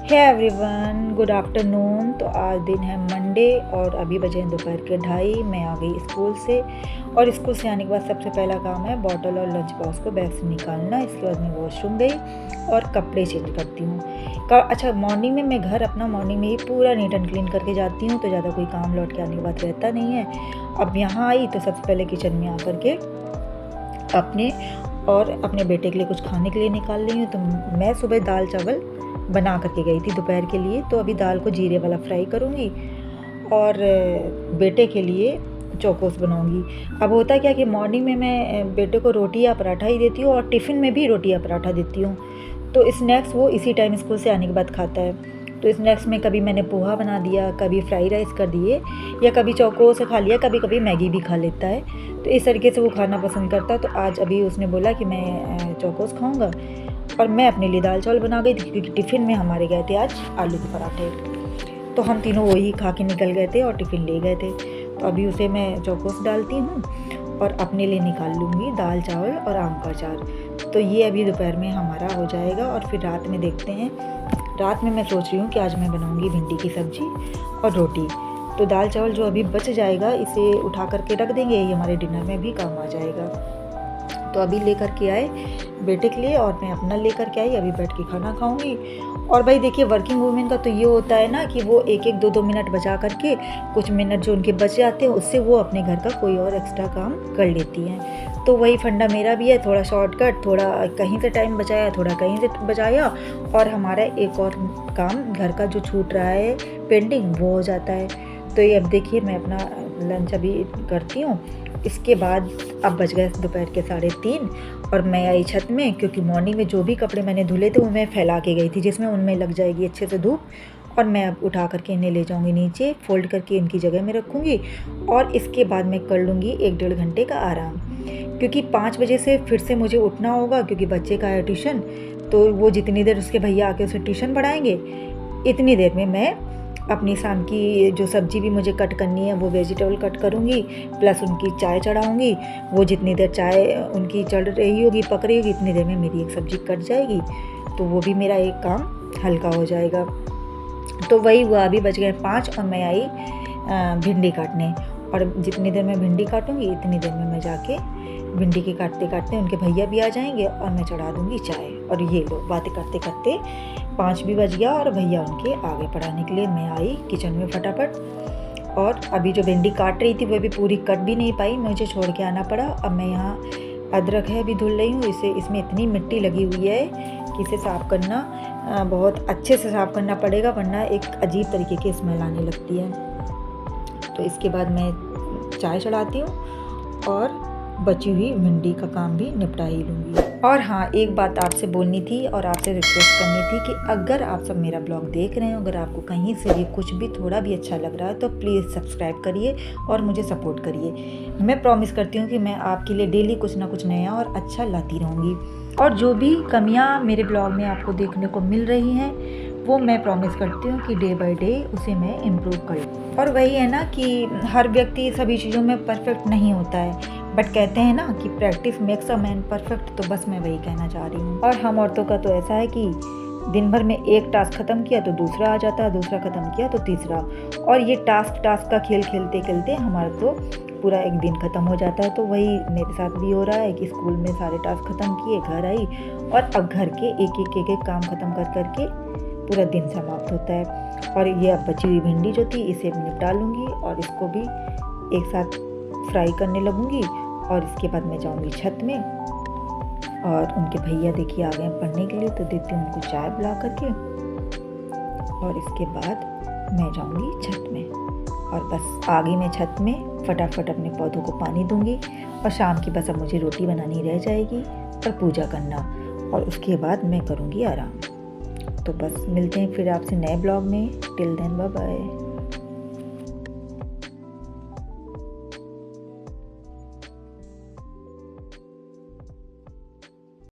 Hey everyone, good afternoon. तो आज दिन है मंडे और अभी बजे हैं दोपहर के 2:30। मैं आ गई स्कूल से और स्कूल से आने के बाद सबसे पहला काम है बॉटल और लंच बॉक्स को बैग से निकालना। इसके बाद मैं वॉशरूम गई और कपड़े चेंज करती हूँ। अच्छा, मॉर्निंग में मैं घर अपना मॉर्निंग में ही पूरा नीट एंड क्लीन करके जाती हूँ, तो ज़्यादा कोई काम लौट के आने के बाद रहता नहीं है। अब यहाँ आई तो सबसे पहले किचन में आकर के अपने और अपने बेटे के लिए कुछ खाने के लिए निकाल रही हूँ। तो मैं सुबह दाल चावल बना करके गई थी दोपहर के लिए, तो अभी दाल को जीरे वाला फ्राई करूँगी और बेटे के लिए चौकोस बनाऊँगी। अब होता क्या कि मॉर्निंग में मैं बेटे को रोटी या पराठा ही देती हूँ और टिफ़िन में भी रोटी या पराठा देती हूँ, तो स्नैक्स वो इसी टाइम स्कूल से आने के बाद खाता है। तो स्नैक्स में कभी मैंने पोहा बना दिया, कभी फ्राई राइस कर दिए, या कभी चौकोस खा लिया, कभी कभी मैगी भी खा लेता है। तो इस तरीके से वो खाना पसंद करता है। तो आज अभी उसने बोला कि मैं चौकोस खाऊंगा और मैं अपने लिए दाल चावल बना गई थी, क्योंकि टिफ़िन में हमारे गए थे आज आलू के पराठे। तो हम तीनों वही खा के निकल गए थे और टिफ़िन ले गए थे। तो अभी उसे मैं चौकोस डालती हूँ और अपने लिए निकाल लूँगी दाल चावल और आम का अचार। तो ये अभी दोपहर में हमारा हो जाएगा और फिर रात में देखते हैं। रात में मैं सोच रही हूँ कि आज मैं बनाऊँगी भिंडी की सब्ज़ी और रोटी। तो दाल चावल जो अभी बच जाएगा इसे उठा करके रख देंगे, ये हमारे डिनर में भी काम आ जाएगा। तो अभी लेकर के आए बेटे के लिए और मैं अपना लेकर के आई, अभी बैठ के खाना खाऊंगी। और भाई देखिए, वर्किंग वूमेन का तो ये होता है ना कि वो एक एक दो दो मिनट बचा करके, कुछ मिनट जो उनके बच जाते हैं उससे वो अपने घर का कोई और एक्स्ट्रा काम कर लेती हैं। तो वही फंडा मेरा भी है, थोड़ा शॉर्टकट, थोड़ा कहीं से टाइम बचाया, थोड़ा कहीं से बचाया, और हमारा एक और काम घर का जो छूट रहा है पेंडिंग वो हो जाता है। तो ये अब देखिए मैं अपना लंच अभी करती हूँ। इसके बाद अब बज गए दोपहर के 3:30 और मैं आई छत में, क्योंकि मॉर्निंग में जो भी कपड़े मैंने धुले थे वो मैं फैला के गई थी, जिसमें उनमें लग जाएगी अच्छे से धूप। और मैं अब उठा करके इन्हें ले जाऊंगी नीचे, फोल्ड करके इनकी जगह में रखूँगी और इसके बाद मैं कर लूँगी 1-1.5 घंटे का आराम, क्योंकि 5 बजे से फिर से मुझे उठना होगा, क्योंकि बच्चे का है ट्यूशन। तो वो जितनी देर उसके भैया आके उसे ट्यूशन पढ़ाएंगे, इतनी देर में मैं अपनी शाम की जो सब्ज़ी भी मुझे कट करनी है वो वेजिटेबल कट करूँगी, प्लस उनकी चाय चढ़ाऊँगी। वो जितनी देर चाय उनकी चढ़ रही होगी, पक रही होगी, इतनी देर में मेरी एक सब्ज़ी कट जाएगी, तो वो भी मेरा एक काम हल्का हो जाएगा। तो वही हुआ, अभी बज गए 5 और मैं आई भिंडी काटने। और जितनी देर मैं भिंडी काटूँगी इतनी देर में मैं जाके भिंडी के काटते काटते उनके भैया भी आ जाएंगे और मैं चढ़ा दूँगी चाय। और ये लो, बातें करते करते 5 भी बज गया और भैया उनके आगे पढ़ाने के लिए मैं आई किचन में फटाफट। और अभी जो भिंडी काट रही थी वो भी पूरी कट भी नहीं पाई, मुझे छोड़ के आना पड़ा। अब मैं यहाँ अदरक है अभी धुल रही हूँ, इसमें इतनी मिट्टी लगी हुई है कि इसे साफ़ करना बहुत अच्छे से साफ़ करना पड़ेगा, वरना एक अजीब तरीके की स्मेल आने लगती है। तो इसके बाद मैं चाय चढ़ाती हूँ और बची हुई भिंडी का काम भी निपटा ही लूँगी। और हाँ, एक बात आपसे बोलनी थी और आपसे रिक्वेस्ट करनी थी कि अगर आप सब मेरा ब्लॉग देख रहे हो, अगर आपको कहीं से भी कुछ भी थोड़ा भी अच्छा लग रहा है तो प्लीज़ सब्सक्राइब करिए और मुझे सपोर्ट करिए। मैं प्रॉमिस करती हूँ कि मैं आपके लिए डेली कुछ ना कुछ नया और अच्छा लाती रहूँगी। और जो भी कमियाँ मेरे ब्लॉग में आपको देखने को मिल रही हैं वो मैं प्रॉमिस करती हूँ कि डे बाय डे उसे मैं इम्प्रूव करूँ। और वही है ना कि हर व्यक्ति सभी चीज़ों में परफेक्ट नहीं होता है, बट कहते हैं ना कि practice makes a man perfect, तो बस मैं वही कहना चाह रही हूँ। और हम औरतों का तो ऐसा है कि दिन भर में एक टास्क ख़त्म किया तो दूसरा आ जाता है, दूसरा ख़त्म किया तो तीसरा, और ये टास्क का खेल खेलते खेलते हमारा तो पूरा एक दिन ख़त्म हो जाता है। तो वही मेरे साथ भी हो रहा है कि स्कूल में सारे टास्क ख़त्म किए, घर आई और अब घर के एक काम ख़त्म कर करके पूरा दिन समाप्त होता है। और ये अब बची हुई भिंडी जो थी इसे निपटा लूँगी और इसको भी एक साथ फ्राई करने लगूँगी। और इसके बाद मैं जाऊँगी छत में और उनके भैया देखिए आ गए पढ़ने के लिए, तो देती हूँ उनको चाय पिला करके और इसके बाद मैं जाऊँगी छत में। और बस आ गई मैं छत में, फटाफट अपने पौधों को पानी दूँगी और शाम की बस अब मुझे रोटी बनानी रह जाएगी और पूजा करना, और उसके बाद मैं करूँगी आराम। तो बस मिलते हैं फिर आपसे नए ब्लॉग में। Till then bye bye.